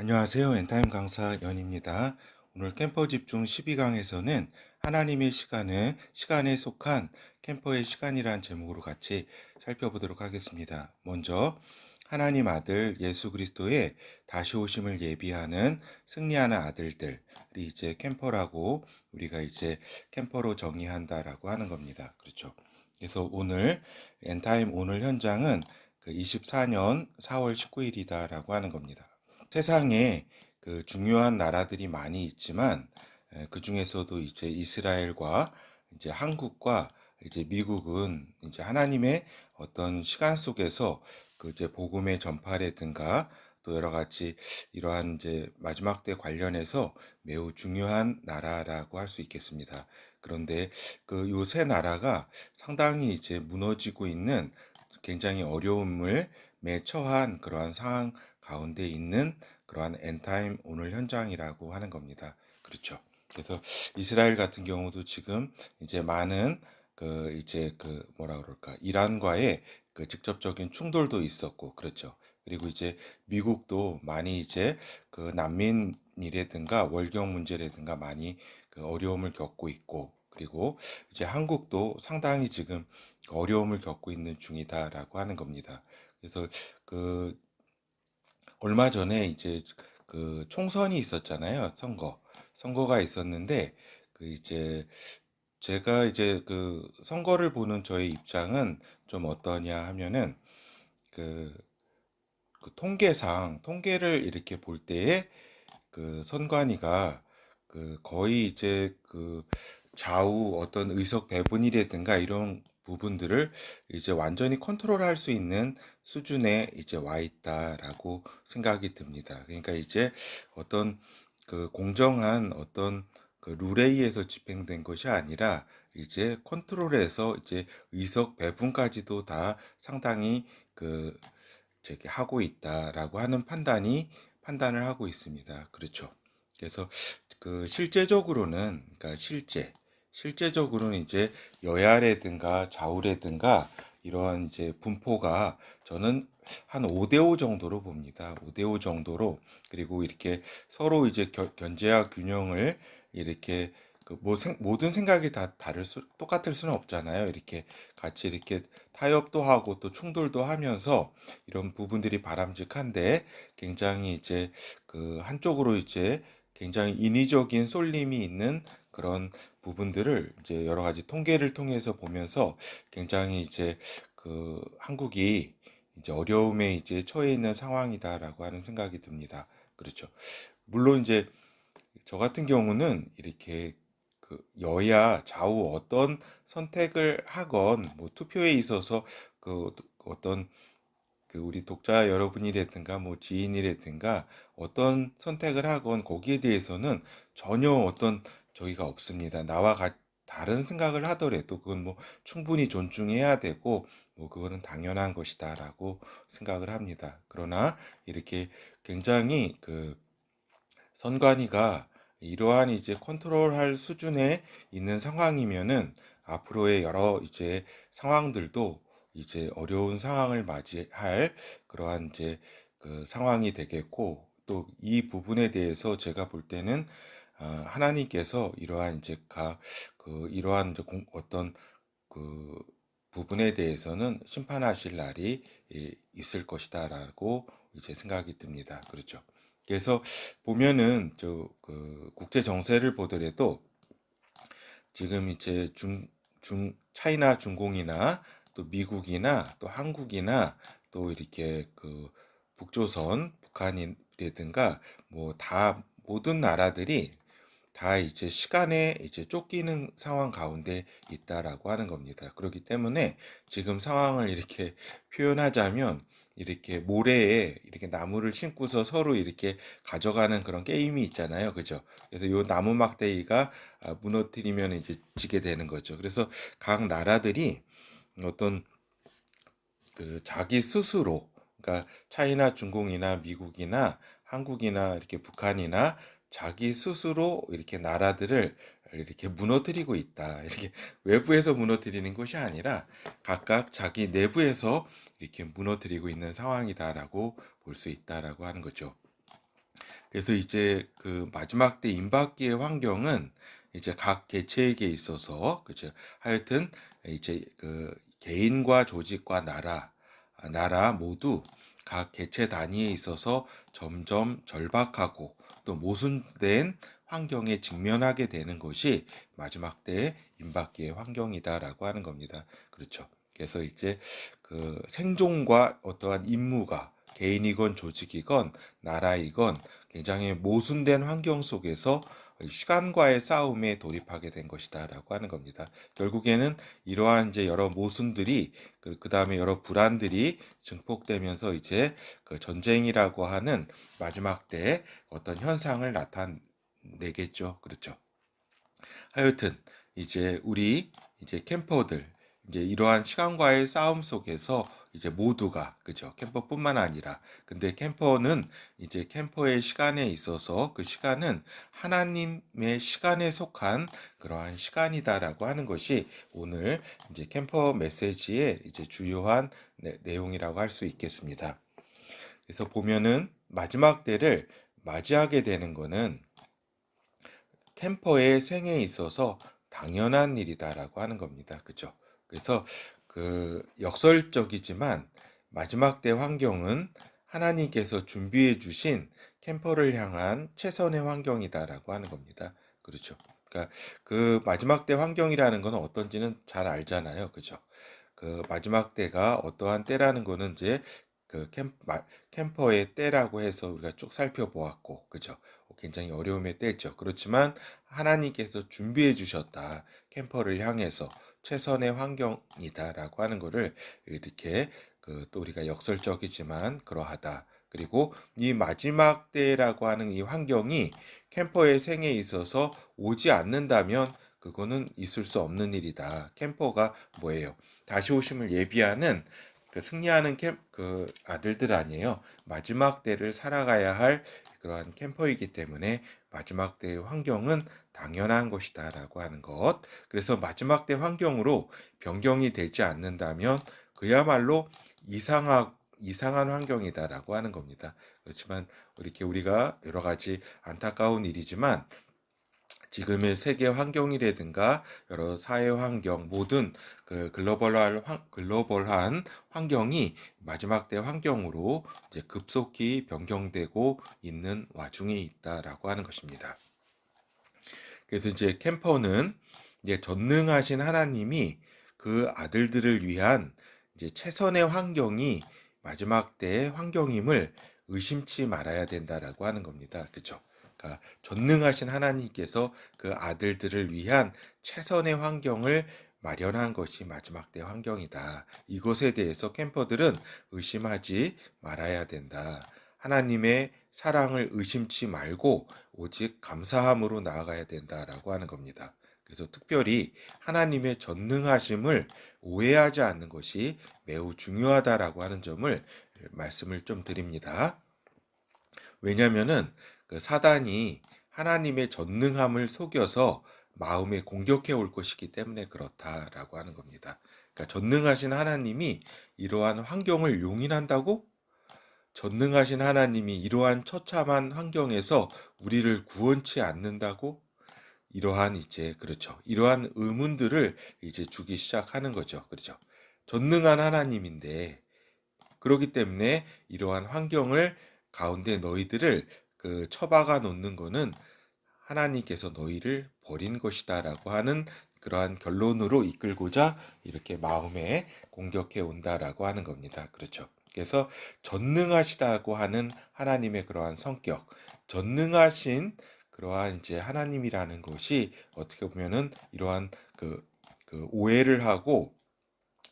안녕하세요. 엔타임 강사 연입니다. 오늘 캠퍼 집중 12강에서는 하나님의 시간은 시간에 속한 캠퍼의 시간이란 제목으로 같이 살펴보도록 하겠습니다. 먼저 하나님 아들 예수 그리스도의 다시 오심을 예비하는 승리하는 아들들이 이제 캠퍼라고 우리가 이제 캠퍼로 정의한다라고 하는 겁니다. 그렇죠. 그래서 오늘 엔타임 오늘 현장은 그 24년 4월 19일이다라고 하는 겁니다. 세상에 그 중요한 나라들이 많이 있지만 그 중에서도 이제 이스라엘과 이제 한국과 이제 미국은 이제 하나님의 어떤 시간 속에서 그 이제 복음의 전파라든가 또 여러 가지 이러한 이제 마지막 때 관련해서 매우 중요한 나라라고 할 수 있겠습니다. 그런데 그 요 세 나라가 상당히 이제 무너지고 있는 굉장히 어려움을 처한 그러한 상황 가운데 있는 그러한 엔타임 오늘 현장이라고 하는 겁니다. 그렇죠. 그래서 이스라엘 같은 경우도 지금 이제 많은 그 이제 그 뭐라 그럴까 이란과의 그 직접적인 충돌도 있었고 그렇죠. 그리고 이제 미국도 많이 이제 그 난민이라든가 월경 문제라든가 많이 그 어려움을 겪고 있고 그리고 이제 한국도 상당히 지금 어려움을 겪고 있는 중이다라고 하는 겁니다. 그래서 그 얼마 전에 이제 그 총선이 있었잖아요. 선거가 있었는데 그 이제 제가 이제 그 선거를 보는 저의 입장은 좀 어떠냐 하면은 그, 그 통계를 이렇게 볼 때에 그 선관위가 그 거의 이제 그 좌우 어떤 의석 배분이라든가 이런 부분들을 이제 완전히 컨트롤할 수 있는 수준에 이제 와 있다라고 생각이 듭니다. 그러니까 이제 어떤 그 공정한 어떤 그 룰에 의해서 집행된 것이 아니라 이제 컨트롤해서 이제 의석 배분까지도 다 상당히 그 저기 하고 있다라고 하는 판단을 하고 있습니다. 그렇죠. 그래서 그 실제적으로는 그러니까 실제적으로는 이제 여야라든가 좌우라든가 이러한 이제 분포가 저는 한 5대5 정도로 봅니다. 5대5 정도로 그리고 이렇게 서로 이제 견제와 균형을 이렇게 그 모든 생각이 다 똑같을 수는 없잖아요. 이렇게 같이 이렇게 타협도 하고 또 충돌도 하면서 이런 부분들이 바람직한데 굉장히 이제 그 한쪽으로 이제 굉장히 인위적인 쏠림이 있는 그런 부분들을 이제 여러 가지 통계를 통해서 보면서 굉장히 이제 그 한국이 이제 어려움에 이제 처해 있는 상황이다라고 하는 생각이 듭니다. 그렇죠. 물론 이제 저 같은 경우는 이렇게 그 여야 좌우 어떤 선택을 하건 뭐 투표에 있어서 그 어떤 그 우리 독자 여러분이라든가 뭐 지인이라든가 어떤 선택을 하건 거기에 대해서는 전혀 어떤 저희가 없습니다. 다른 생각을 하더라도 그건 뭐 충분히 존중해야 되고 뭐 그거는 당연한 것이다라고 생각을 합니다. 그러나 이렇게 굉장히 그 선관위가 이러한 이제 컨트롤할 수준에 있는 상황이면은 앞으로의 여러 이제 상황들도 이제 어려운 상황을 맞이할 그러한 이제 그 상황이 되겠고 또 이 부분에 대해서 제가 볼 때는 하나님께서 이러한 이제 이러한 이제 어떤 그 부분에 대해서는 심판하실 날이 있을 것이다라고 이제 생각이 듭니다. 그렇죠. 그래서 보면은 저 그 국제 정세를 보더라도 지금 이제 차이나 중공이나 또 미국이나 또 한국이나 또 이렇게 그 북조선, 북한이라든가 뭐 다 모든 나라들이 다 이제 시간에 이제 쫓기는 상황 가운데 있다라고 하는 겁니다. 그렇기 때문에 지금 상황을 이렇게 표현하자면 이렇게 모래에 이렇게 나무를 심고서 서로 이렇게 가져가는 그런 게임이 있잖아요. 그죠? 그래서 요 나무 막대기가 무너뜨리면 이제 지게 되는 거죠. 그래서 각 나라들이 어떤 그 자기 스스로 그러니까 차이나 중공이나 미국이나 한국이나 이렇게 북한이나 자기 스스로 이렇게 나라들을 이렇게 무너뜨리고 있다. 이렇게 외부에서 무너뜨리는 것이 아니라 각각 자기 내부에서 이렇게 무너뜨리고 있는 상황이다라고 볼 수 있다라고 하는 거죠. 그래서 이제 그 마지막 때 임박기의 환경은 이제 각 개체에게 있어서 그죠. 하여튼 이제 그 개인과 조직과 나라 모두 각 개체 단위에 있어서 점점 절박하고 또 모순된 환경에 직면하게 되는 것이 마지막 때 임박기의 환경이다라고 하는 겁니다. 그렇죠. 그래서 이제 그 생존과 어떠한 임무가 개인이건 조직이건 나라이건 굉장히 모순된 환경 속에서 시간과의 싸움에 돌입하게 된 것이다라고 하는 겁니다. 결국에는 이러한 이제 여러 모순들이 그 다음에 여러 불안들이 증폭되면서 이제 그 전쟁이라고 하는 마지막 때 어떤 현상을 나타내겠죠. 그렇죠. 하여튼 이제 우리 이제 캠퍼들 이제 이러한 시간과의 싸움 속에서 이제 모두가 그죠. 캠퍼뿐만 아니라 근데 캠퍼는 이제 캠퍼의 시간에 있어서 그 시간은 하나님의 시간에 속한 그러한 시간이다라고 하는 것이 오늘 이제 캠퍼 메시지의 이제 주요한 내용이라고 할 수 있겠습니다. 그래서 보면은 마지막 때를 맞이하게 되는 것은 캠퍼의 생에 있어서 당연한 일이다라고 하는 겁니다. 그죠? 그래서 그 역설적이지만 마지막 때 환경은 하나님께서 준비해 주신 캠퍼를 향한 최선의 환경이다라고 하는 겁니다. 그렇죠? 그러니까 그 마지막 때 환경이라는 건 어떤지는 잘 알잖아요. 그죠? 그 마지막 때가 어떠한 때라는 거는 이제 그 캠퍼의 때라고 해서 우리가 쭉 살펴보았고, 그죠? 굉장히 어려움의 때죠. 그렇지만 하나님께서 준비해 주셨다. 캠퍼를 향해서 최선의 환경이다라고 하는 거를 이렇게 그 또 우리가 역설적이지만 그러하다. 그리고 이 마지막 때라고 하는 이 환경이 캠퍼의 생에 있어서 오지 않는다면 그거는 있을 수 없는 일이다. 캠퍼가 뭐예요? 다시 오심을 예비하는 그 승리하는 그 아들들 아니에요. 마지막 때를 살아가야 할 그러한 캠퍼이기 때문에 마지막 때의 환경은 당연한 것이다라고 하는 것. 그래서 마지막 때 환경으로 변경이 되지 않는다면 그야말로 이상한 환경이다라고 하는 겁니다. 그렇지만 이렇게 우리가 여러 가지 안타까운 일이지만 지금의 세계 환경이라든가 여러 사회 환경 모든 그 글로벌한 환경이 마지막 때 환경으로 이제 급속히 변경되고 있는 와중에 있다라고 하는 것입니다. 그래서 이제 캠퍼는 이제 전능하신 하나님이 그 아들들을 위한 이제 최선의 환경이 마지막 때의 환경임을 의심치 말아야 된다라고 하는 겁니다. 그렇죠? 그러니까 전능하신 하나님께서 그 아들들을 위한 최선의 환경을 마련한 것이 마지막 때 환경이다. 이것에 대해서 캠퍼들은 의심하지 말아야 된다. 하나님의 사랑을 의심치 말고 오직 감사함으로 나아가야 된다라고 하는 겁니다. 그래서 특별히 하나님의 전능하심을 오해하지 않는 것이 매우 중요하다라고 하는 점을 말씀을 좀 드립니다. 왜냐하면은 그 사단이 하나님의 전능함을 속여서 마음에 공격해 올 것이기 때문에 그렇다라고 하는 겁니다. 그러니까 전능하신 하나님이 이러한 환경을 용인한다고? 전능하신 하나님이 이러한 처참한 환경에서 우리를 구원치 않는다고? 이러한 이제 그렇죠. 이러한 의문들을 이제 주기 시작하는 거죠. 그렇죠. 전능한 하나님인데 그렇기 때문에 이러한 환경을 가운데 너희들을 그 처박아 놓는 거는 하나님께서 너희를 버린 것이다라고 하는 그러한 결론으로 이끌고자 이렇게 마음에 공격해 온다라고 하는 겁니다. 그렇죠. 그래서 전능하시다고 하는 하나님의 그러한 성격, 전능하신 그러한 이제 하나님이라는 것이 어떻게 보면은 이러한 그 오해를 하고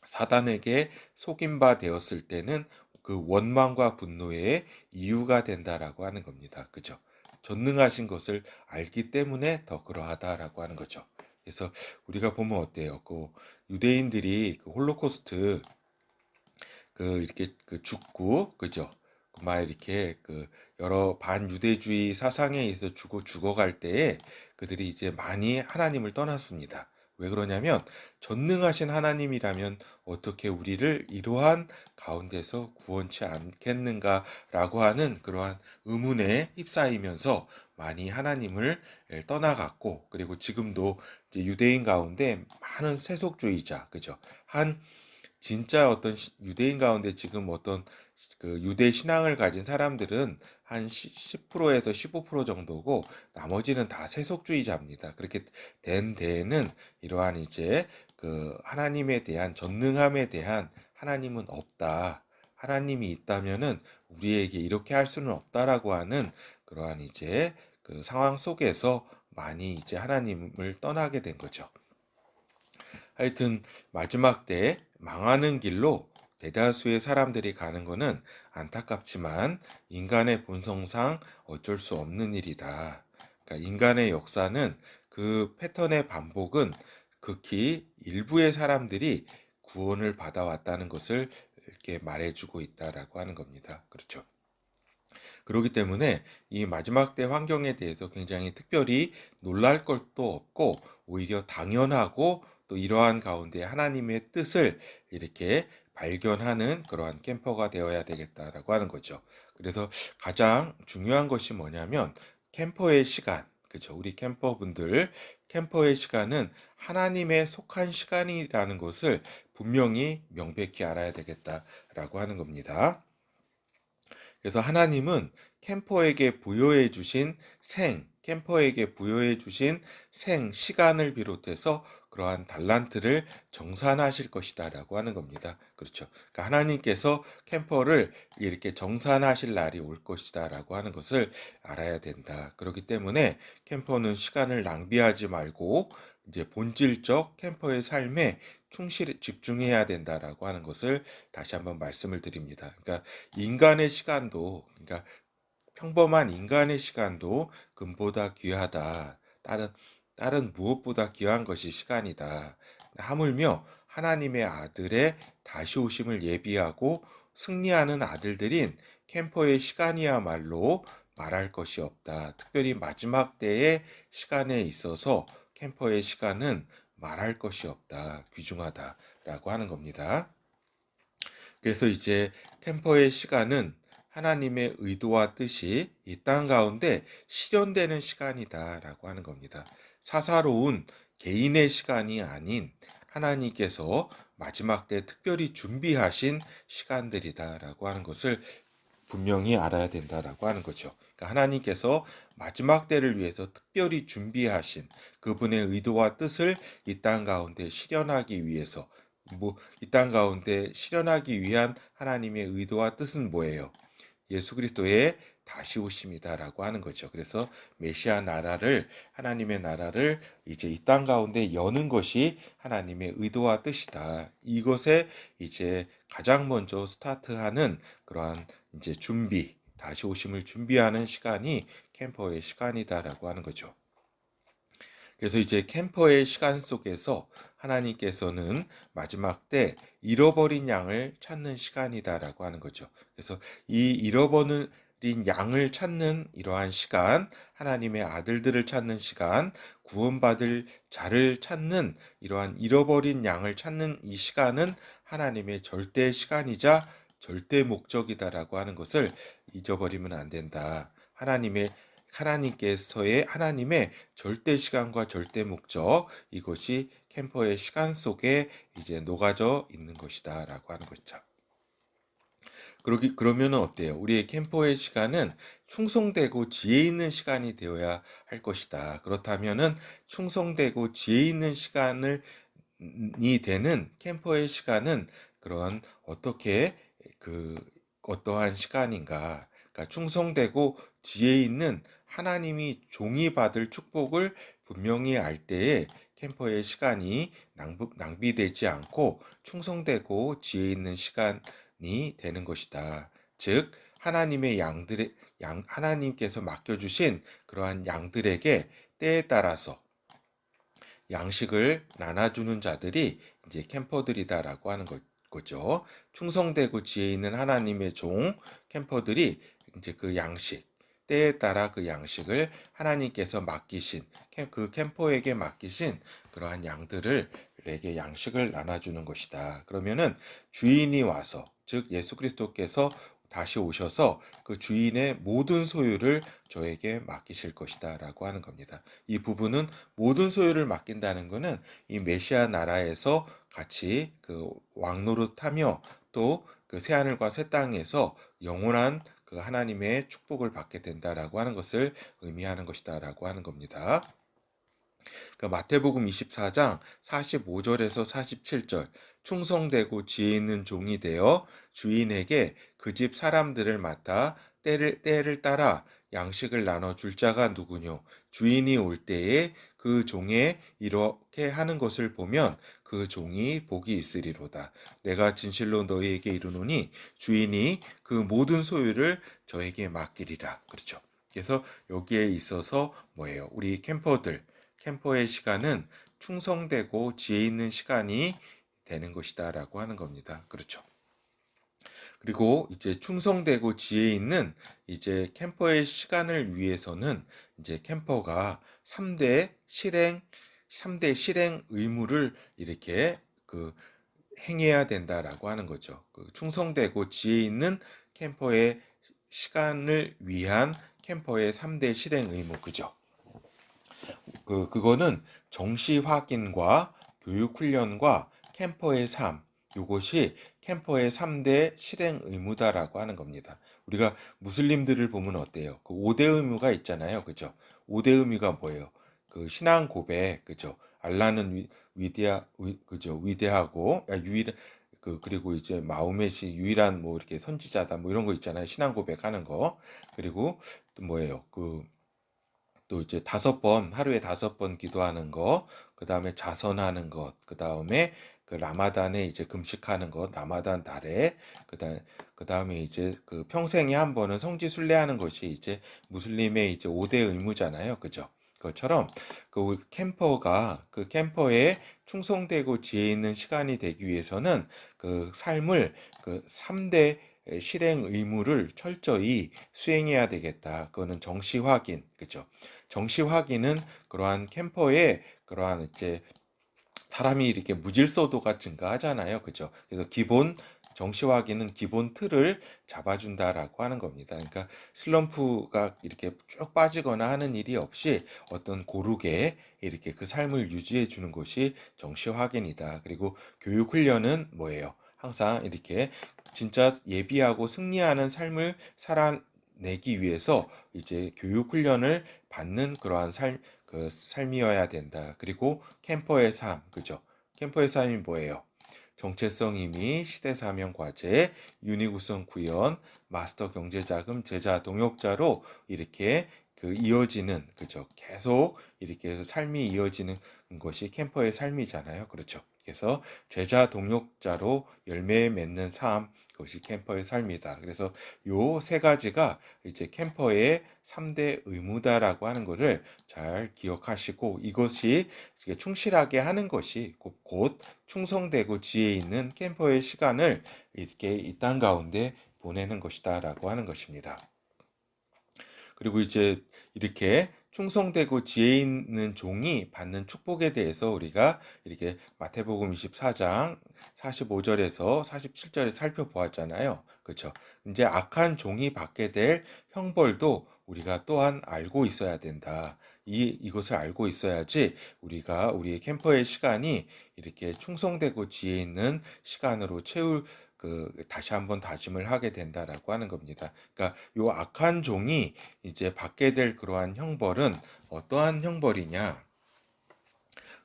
사단에게 속임바 되었을 때는 그 원망과 분노의 이유가 된다라고 하는 겁니다. 그죠? 전능하신 것을 알기 때문에 더 그러하다라고 하는 거죠. 그래서 우리가 보면 어때요? 그 유대인들이 그 홀로코스트 그 이렇게 그 죽고 그죠? 막 이렇게 그 여러 반유대주의 사상에 의해서 죽어갈 때에 그들이 이제 많이 하나님을 떠났습니다. 왜 그러냐면 전능하신 하나님이라면 어떻게 우리를 이러한 가운데서 구원치 않겠는가라고 하는 그러한 의문에 휩싸이면서 많이 하나님을 떠나갔고, 그리고 지금도 이제 유대인 가운데 많은 세속주의자, 그죠? 한 진짜 어떤 유대인 가운데 지금 어떤 그 유대 신앙을 가진 사람들은 한 10%에서 15% 정도고, 나머지는 다 세속주의자입니다. 그렇게 된 데에는 이러한 이제 그 하나님에 대한 전능함에 대한 하나님은 없다. 하나님이 있다면은 우리에게 이렇게 할 수는 없다라고 하는 그러한 이제 그 상황 속에서 많이 이제 하나님을 떠나게 된 거죠. 하여튼 마지막 때 망하는 길로 대다수의 사람들이 가는 것은 안타깝지만 인간의 본성상 어쩔 수 없는 일이다. 그러니까 인간의 역사는 그 패턴의 반복은 극히 일부의 사람들이 구원을 받아왔다는 것을 이렇게 말해주고 있다라고 하는 겁니다. 그렇죠. 그렇기 때문에 이 마지막 때 환경에 대해서 굉장히 특별히 놀랄 것도 없고, 오히려 당연하고, 또 이러한 가운데 하나님의 뜻을 이렇게 발견하는 그러한 캠퍼가 되어야 되겠다라고 하는 거죠. 그래서 가장 중요한 것이 뭐냐면 캠퍼의 시간, 그죠? 우리 캠퍼분들, 캠퍼의 시간은 하나님의 속한 시간이라는 것을 분명히 명백히 알아야 되겠다라고 하는 겁니다. 그래서 하나님은 캠퍼에게 부여해 주신 시간을 비롯해서 그러한 달란트를 정산하실 것이다라고 하는 겁니다. 그렇죠. 그러니까 하나님께서 캠퍼를 이렇게 정산하실 날이 올 것이다라고 하는 것을 알아야 된다. 그렇기 때문에 캠퍼는 시간을 낭비하지 말고 이제 본질적 캠퍼의 삶에 집중해야 된다라고 하는 것을 다시 한번 말씀을 드립니다. 그러니까 인간의 시간도, 그러니까 평범한 인간의 시간도 금보다 귀하다. 다른 무엇보다 귀한 것이 시간이다. 하물며 하나님의 아들의 다시 오심을 예비하고 승리하는 아들들인 캠퍼의 시간이야말로 말할 것이 없다. 특별히 마지막 때의 시간에 있어서 캠퍼의 시간은 말할 것이 없다. 귀중하다라고 하는 겁니다. 그래서 이제 캠퍼의 시간은 하나님의 의도와 뜻이 이 땅 가운데 실현되는 시간이다라고 하는 겁니다. 사사로운 개인의 시간이 아닌 하나님께서 마지막 때 특별히 준비하신 시간들이다라고 하는 것을 분명히 알아야 된다라고 하는 거죠. 그러니까 하나님께서 마지막 때를 위해서 특별히 준비하신 그분의 의도와 뜻을 이 땅 가운데 실현하기 위해서, 이 땅 가운데 실현하기 위한 하나님의 의도와 뜻은 뭐예요? 예수 그리스도의 다시 오심이다라고 하는 거죠. 그래서 메시아 나라를, 하나님의 나라를 이제 이 땅 가운데 여는 것이 하나님의 의도와 뜻이다. 이것에 이제 가장 먼저 스타트하는 그러한 이제 다시 오심을 준비하는 시간이 캠퍼의 시간이다라고 하는 거죠. 그래서 이제 캠퍼의 시간 속에서 하나님께서는 마지막 때 잃어버린 양을 찾는 시간이다라고 하는 거죠. 그래서 이 잃어버린 양을 찾는 이러한 시간, 하나님의 아들들을 찾는 시간, 구원받을 자를 찾는 이러한 잃어버린 양을 찾는 이 시간은 하나님의 절대 시간이자 절대 목적이다라고 하는 것을 잊어버리면 안 된다. 하나님의 절대 시간과 절대 목적, 이것이 캠퍼의 시간 속에 이제 녹아져 있는 것이다라고 하는 거죠. 그러면 어때요? 우리의 캠퍼의 시간은 충성되고 지혜 있는 시간이 되어야 할 것이다. 그렇다면은 충성되고 지혜 있는 시간이 되는 캠퍼의 시간은 그런 어떠한 시간인가? 그러니까 충성되고 지혜 있는 하나님이 종이 받을 축복을 분명히 알 때에 캠퍼의 시간이 낭비되지 않고 충성되고 지혜 있는 시간이 되는 것이다. 즉 하나님께서 맡겨주신 그러한 양들에게 때에 따라서 양식을 나눠주는 자들이 이제 캠퍼들이다라고 하는 거죠. 충성되고 지혜 있는 하나님의 종 캠퍼들이 이제 그 양식, 때에 따라 그 양식을 하나님께서 맡기신 그 캠퍼에게 맡기신 그러한 양들을 내게 양식을 나눠주는 것이다. 그러면은 주인이 와서, 즉 예수 그리스도께서 다시 오셔서 그 주인의 모든 소유를 저에게 맡기실 것이다 라고 하는 겁니다. 이 부분은 모든 소유를 맡긴다는 것은 이 메시아 나라에서 같이 그 왕노릇하며 또 그 새하늘과 새 땅에서 영원한 그 하나님의 축복을 받게 된다라고 하는 것을 의미하는 것이다라고 하는 겁니다. 그 마태복음 24장 45절에서 47절, 충성되고 지혜 있는 종이 되어 주인에게 그 집 사람들을 맡아 때를 따라 양식을 나눠 줄 자가 누구뇨? 주인이 올 때에 그 종에 이렇게 하는 것을 보면 그 종이 복이 있으리로다. 내가 진실로 너희에게 이르노니 주인이 그 모든 소유를 저에게 맡기리라. 그렇죠. 그래서 여기에 있어서 뭐예요? 우리 캠퍼의 시간은 충성되고 지혜 있는 시간이 되는 것이다라고 하는 겁니다. 그렇죠. 그리고 이제 충성되고 지혜 있는 이제 캠퍼의 시간을 위해서는 이제 캠퍼가 3대 실행 의무를 이렇게 그 행해야 된다라고 하는 거죠. 그 충성되고 지혜 있는 캠퍼의 시간을 위한 캠퍼의 3대 실행 의무, 그죠? 그거는 정시 확인과 교육 훈련과 캠퍼의 삶, 이것이 캠퍼의 3대 실행 의무다라고 하는 겁니다. 우리가 무슬림들을 보면 어때요? 그 5대 의무가 있잖아요. 그죠? 5대 의무가 뭐예요? 그 신앙 고백, 그죠? 알라는 그죠? 위대하고, 그리고 이제 마호멧이 유일한 뭐 이렇게 선지자다, 뭐 이런 거 있잖아요. 신앙 고백하는 거. 그리고 또 뭐예요? 또 이제 하루에 5번 기도하는 거, 그 다음에 자선하는 것, 그 다음에 그 라마단에 이제 금식하는 것, 라마단 달에, 그 다음에 이제 그 평생에 한 번은 성지 순례하는 것이 이제 무슬림의 이제 5대 의무잖아요. 그죠? 그것처럼 그 캠퍼에 충성되고 지혜 있는 시간이 되기 위해서는 그 삶을 그 3대 실행 의무를 철저히 수행해야 되겠다. 그거는 정시 확인, 그죠? 정시 확인은 그러한 캠퍼에 그러한 이제 사람이 이렇게 무질서도가 증가하잖아요. 그죠? 그래서 정시 확인은 기본 틀을 잡아준다라고 하는 겁니다. 그러니까 슬럼프가 이렇게 쭉 빠지거나 하는 일이 없이 어떤 고르게 이렇게 그 삶을 유지해 주는 것이 정시 확인이다. 그리고 교육 훈련은 뭐예요? 항상 이렇게 진짜 예비하고 승리하는 삶을 살아내기 위해서 이제 교육 훈련을 받는 그러한 삶이어야 된다. 그리고 캠퍼의 삶, 그죠? 캠퍼의 삶이 뭐예요? 정체성 임의, 시대사명 과제, 유니구성 구현, 마스터 경제자금, 제자 동역자로 이렇게 그 이어지는, 그죠? 계속 이렇게 삶이 이어지는 것이 캠퍼의 삶이잖아요. 그렇죠? 그래서 제자 동역자로 열매 맺는 삶, 그것이 캠퍼의 삶이다. 그래서 요 세 가지가 이제 캠퍼의 3대 의무다라고 하는 것을 잘 기억하시고 이것이 충실하게 하는 것이 곧 충성되고 지혜 있는 캠퍼의 시간을 이렇게 이 땅 가운데 보내는 것이다라고 하는 것입니다. 그리고 이제 이렇게 충성되고 지혜 있는 종이 받는 축복에 대해서 우리가 이렇게 마태복음 24장 45절에서 47절에 살펴보았잖아요. 그렇죠? 이제 악한 종이 받게 될 형벌도 우리가 또한 알고 있어야 된다. 이것을 알고 있어야지 우리가 우리의 캠퍼의 시간이 이렇게 충성되고 지혜 있는 시간으로 다시 한번 다짐을 하게 된다라고 하는 겁니다. 그러니까 요 악한 종이 이제 받게 될 그러한 형벌은 어떠한 형벌이냐?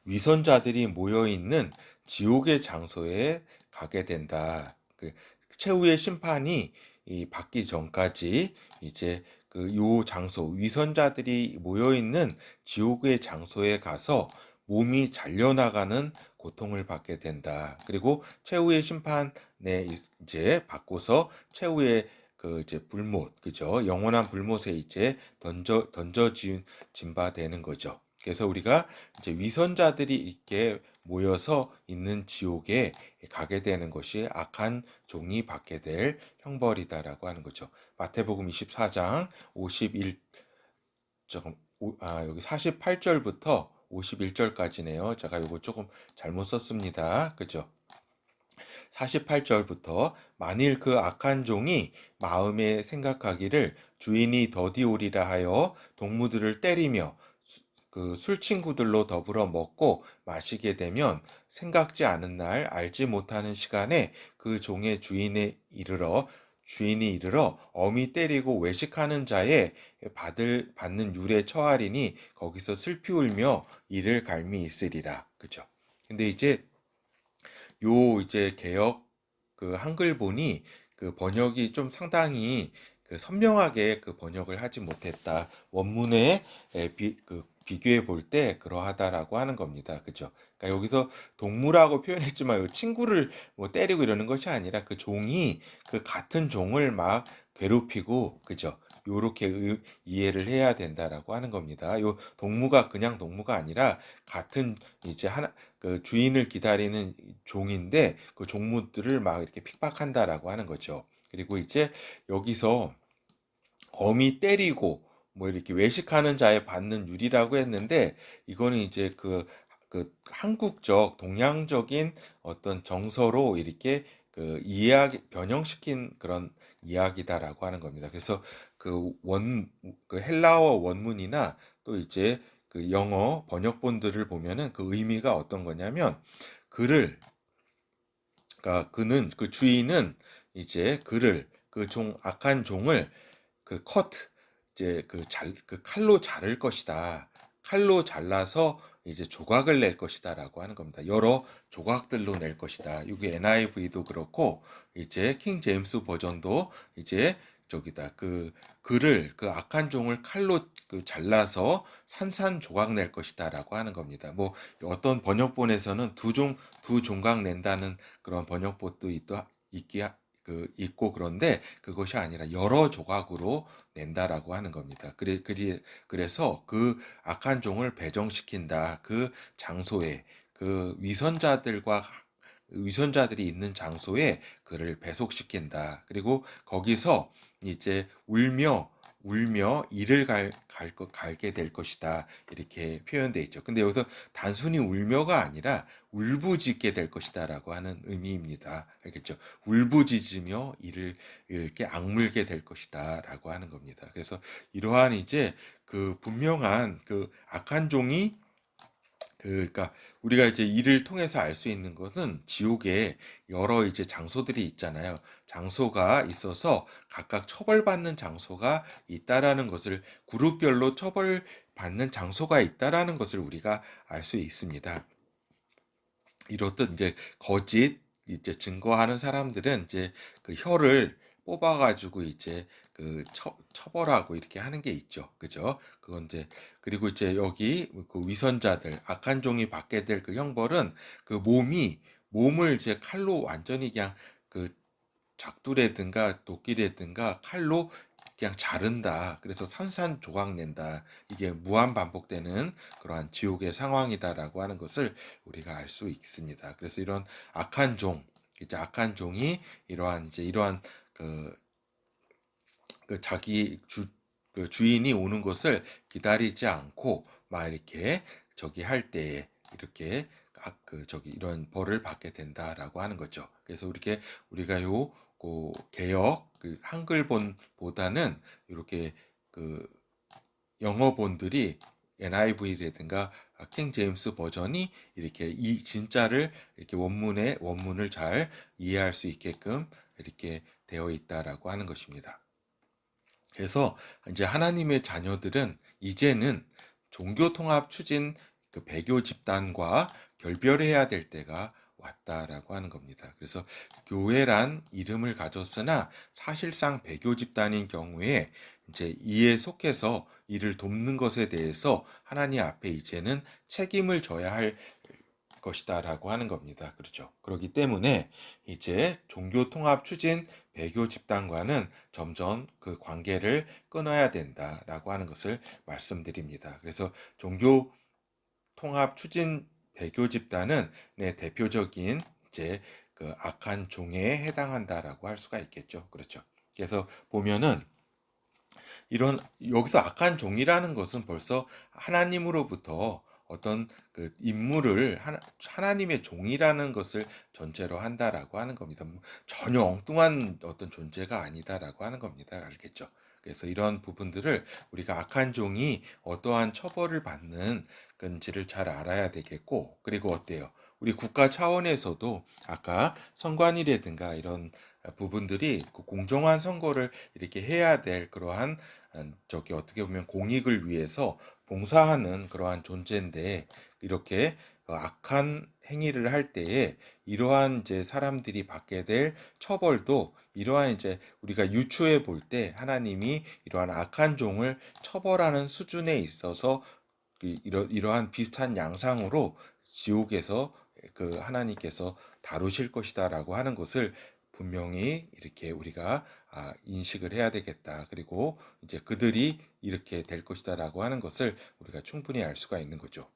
위선자들이 모여 있는 지옥의 장소에 가게 된다. 그 최후의 심판이 받기 전까지 이제 요 장소, 위선자들이 모여 있는 지옥의 장소에 가서 몸이 잘려나가는 고통을 받게 된다. 그리고 최후의 심판에 이제 받고서 최후의 이제 불못, 그죠? 영원한 불못에 이제 던져진 바 되는 거죠. 그래서 우리가 이제 위선자들이 이렇게 모여서 있는 지옥에 가게 되는 것이 악한 종이 받게 될 형벌이다라고 하는 거죠. 마태복음 24장 51 여기 48절부터 51절까지네요. 제가 이거 조금 잘못 썼습니다. 그죠? 48절부터 만일 그 악한 종이 마음에 생각하기를 주인이 더디오리라 하여 동무들을 때리며 그 술 친구들로 더불어 먹고 마시게 되면 생각지 않은 날 알지 못하는 시간에 그 종의 주인이 이르러 엄히 때리고 외식하는 자에 받는 율에 처하리니 거기서 슬피 울며 이를 갈미 있으리라. 그죠? 근데 이제 개역 그 한글본이 그 번역이 좀 상당히 그 선명하게 그 번역을 하지 못했다. 원문에 비교해 볼 때 그러하다라고 하는 겁니다. 그죠? 그러니까 여기서 동물하고 표현했지만 요 친구를 뭐 때리고 이러는 것이 아니라 그 종이 그 같은 종을 막 괴롭히고, 그죠? 요렇게 이해를 해야 된다라고 하는 겁니다. 요 동무가 그냥 동무가 아니라 같은 이제 그 주인을 기다리는 종인데 그 종무들을 막 이렇게 핍박한다라고 하는 거죠. 그리고 이제 여기서 엄히 때리고 뭐 이렇게 외식하는 자에 받는 율이라고 했는데 이거는 이제 그 한국적 동양적인 어떤 정서로 이렇게 그 변형시킨 그런 이야기다라고 하는 겁니다. 그래서 그 헬라어 원문이나 또 이제 그 영어 번역본들을 보면은 그 의미가 어떤 거냐면 그를 그러니까 그 주인은 이제 그 악한 종을 그 이제 그 칼로 자를 것이다. 칼로 잘라서 이제 조각을 낼 것이다라고 하는 겁니다. 여러 조각들로 낼 것이다. 이게 NIV도 그렇고 이제 킹 제임스 버전도 이제 저기다 그 악한 종을 칼로 잘라서 산산조각 낼 것이다라고 하는 겁니다. 뭐 어떤 번역본에서는 두 종각 낸다는 그런 번역본도 있고 그런데 그것이 아니라 여러 조각으로 낸다라고 하는 겁니다. 그래서 그 악한 종을 배정시킨다. 그 장소에 그 위선자들이 있는 장소에 그를 배속시킨다. 그리고 거기서 이제 울며 이를 갈게 될 것이다. 이렇게 표현되어 있죠. 근데 여기서 단순히 울며가 아니라 울부짖게 될 것이다라고 하는 의미입니다. 알겠죠? 울부짖으며 이를 이렇게 악물게 될 것이다라고 하는 겁니다. 그래서 이러한 이제 그 분명한 그 악한 종이 그러니까 우리가 이제 이를 통해서 알 수 있는 것은 지옥에 여러 이제 장소들이 있잖아요. 장소가 있어서 각각 처벌받는 장소가 있다라는 것을 그룹별로 처벌받는 장소가 있다라는 것을 우리가 알 수 있습니다. 이렇듯 이제 거짓 이제 증거하는 사람들은 이제 그 혀를 뽑아가지고 이제 처벌하고 이렇게 하는 게 있죠. 그죠? 그건 이제, 그리고 이제 여기 그 위선자들, 악한 종이 받게 될 그 형벌은 그 몸을 이제 칼로 완전히 그냥 그 작두라든가 도끼라든가 칼로 그냥 자른다. 그래서 산산조각 낸다. 이게 무한 반복되는 그러한 지옥의 상황이다라고 하는 것을 우리가 알 수 있습니다. 그래서 이런 이제 악한 종이 이러한 그, 그 주인이 오는 것을 기다리지 않고 막 이렇게 저기 할 때에 이렇게 이런 벌을 받게 된다라고 하는 거죠. 그래서 우리가 개역 한글본보다는 이렇게 그 영어본들이 NIV라든가 킹 제임스 버전이 이렇게 이 진짜를 이렇게 원문을 잘 이해할 수 있게끔 이렇게 되어 있다라고 하는 것입니다. 그래서 이제 하나님의 자녀들은 이제는 종교 통합 추진 그 배교 집단과 결별해야 될 때가 왔다라고 하는 겁니다. 그래서 교회란 이름을 가졌으나 사실상 배교 집단인 경우에 이제 이에 속해서 이를 돕는 것에 대해서 하나님 앞에 이제는 책임을 져야 할 것이다라고 하는 겁니다. 그렇죠. 그렇기 때문에 이제 종교 통합 추진 배교 집단과는 점점 그 관계를 끊어야 된다라고 하는 것을 말씀드립니다. 그래서 종교 통합 추진 배교 집단은 대표적인 이제 그 악한 종에 해당한다라고 할 수가 있겠죠. 그렇죠. 그래서 보면은 이런 여기서 악한 종이라는 것은 벌써 하나님으로부터 어떤 그 임무를 하나님의 종이라는 것을 전제로 한다라고 하는 겁니다. 전혀 엉뚱한 어떤 존재가 아니다라고 하는 겁니다. 알겠죠? 그래서 이런 부분들을 우리가 악한 종이 어떠한 처벌을 받는 건지를 잘 알아야 되겠고, 그리고 어때요? 우리 국가 차원에서도 아까 선관위라든가 이런 부분들이 그 공정한 선거를 이렇게 해야 될 그러한 저기 어떻게 보면 공익을 위해서 봉사하는 그러한 존재인데, 이렇게 악한 행위를 할 때에 이러한 이제 사람들이 받게 될 처벌도 이러한 이제 우리가 유추해 볼 때 하나님이 이러한 악한 종을 처벌하는 수준에 있어서 이러한 비슷한 양상으로 지옥에서 그 하나님께서 다루실 것이다라고 하는 것을 분명히 이렇게 우리가 인식을 해야 되겠다. 그리고 이제 그들이 이렇게 될 것이다라고 하는 것을 우리가 충분히 알 수가 있는 거죠.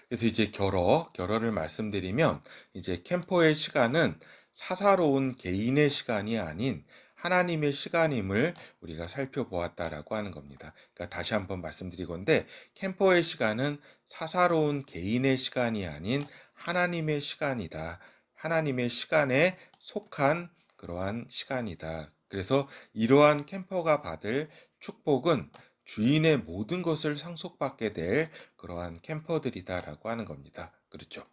그래서 이제 결어를 말씀드리면, 이제 캠퍼의 시간은 사사로운 개인의 시간이 아닌 하나님의 시간임을 우리가 살펴보았다라고 하는 겁니다. 그러니까 다시 한번 말씀드리건데, 캠퍼의 시간은 사사로운 개인의 시간이 아닌 하나님의 시간이다. 하나님의 시간에 속한 그러한 시간이다. 그래서 이러한 캠퍼가 받을 축복은 주인의 모든 것을 상속받게 될 그러한 캠퍼들이다라고 하는 겁니다. 그렇죠?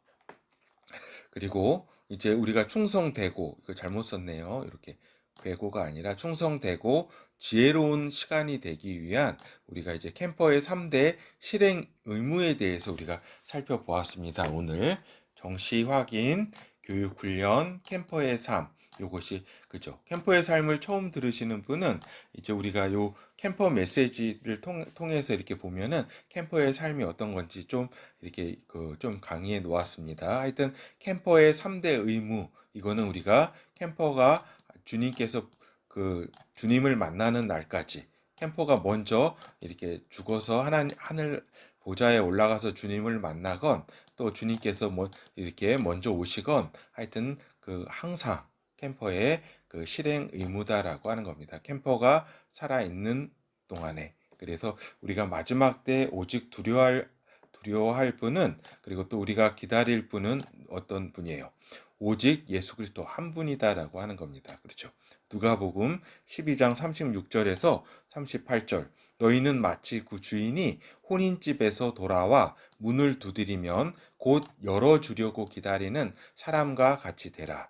그리고 이제 우리가 충성되고, 이거 잘못 썼네요. 이렇게 되고가 아니라 충성되고 지혜로운 시간이 되기 위한 우리가 이제 캠퍼의 3대 실행 의무에 대해서 우리가 살펴보았습니다. 오늘 정시 확인, 교육 훈련, 캠퍼의 삶, 요것이 그죠. 캠퍼의 삶을 처음 들으시는 분은 이제 우리가 요 캠퍼 메시지를 통해서 이렇게 보면은 캠퍼의 삶이 어떤 건지 좀 이렇게 좀 강의해 놓았습니다. 하여튼 캠퍼의 3대 의무, 이거는 우리가 캠퍼가 주님께서 그 주님을 만나는 날까지 캠퍼가 먼저 이렇게 죽어서 하늘 보좌에 올라가서 주님을 만나건, 또 주님께서 뭐 이렇게 먼저 오시건, 하여튼 그 항상 캠퍼의 그 실행 의무다라고 하는 겁니다. 캠퍼가 살아 있는 동안에. 그래서 우리가 마지막 때 오직 두려워할 분은, 그리고 또 우리가 기다릴 분은 어떤 분이에요? 오직 예수 그리스도 한 분이다라고 하는 겁니다. 그렇죠? 누가복음 12장 36절에서 38절, 너희는 마치 그 주인이 혼인집에서 돌아와 문을 두드리면 곧 열어주려고 기다리는 사람과 같이 되라.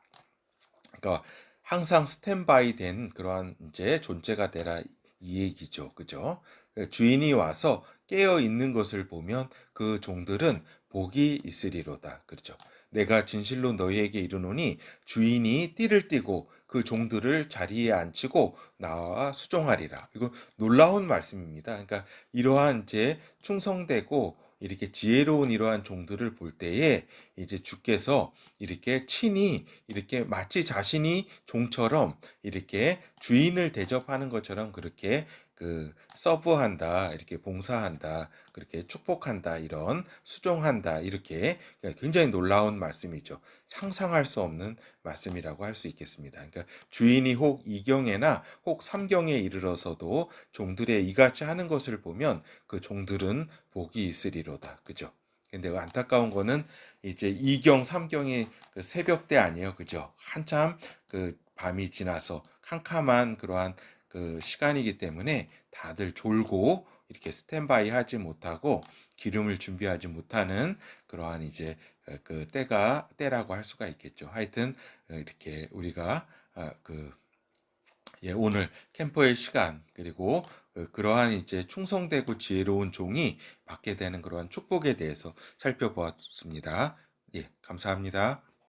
그러니까 항상 스탠바이 된 그러한 이제 존재가 되라, 이 얘기죠. 그죠? 주인이 와서 깨어 있는 것을 보면 그 종들은 복이 있으리로다. 그렇죠? 내가 진실로 너희에게 이르노니 주인이 띠를 띠고 그 종들을 자리에 앉히고 나와 수종하리라. 이거 놀라운 말씀입니다. 그러니까 이러한 이제 충성되고 이렇게 지혜로운 이러한 종들을 볼 때에 이제 주께서 이렇게 친히 이렇게 마치 자신이 종처럼 이렇게 주인을 대접하는 것처럼 그렇게 그 서브한다, 이렇게 봉사한다, 그렇게 축복한다, 이런 수종한다, 이렇게 굉장히 놀라운 말씀이죠. 상상할 수 없는 말씀이라고 할 수 있겠습니다. 그러니까 주인이 혹 2경에나 혹 3경에 이르러서도 종들의 이같이 하는 것을 보면 그 종들은 복이 있으리로다. 그죠? 근데 안타까운 거는 이제 2경, 3경이 그 새벽 때 아니에요. 그죠? 한참 그 밤이 지나서 캄캄한 그러한 그 시간이기 때문에 다들 졸고 이렇게 스탠바이 하지 못하고 기름을 준비하지 못하는 그러한 이제 그 때라고 할 수가 있겠죠. 하여튼 이렇게 우리가 오늘 캠퍼의 시간, 그리고 그러한 이제 충성되고 지혜로운 종이 받게 되는 그러한 축복에 대해서 살펴보았습니다. 예, 감사합니다.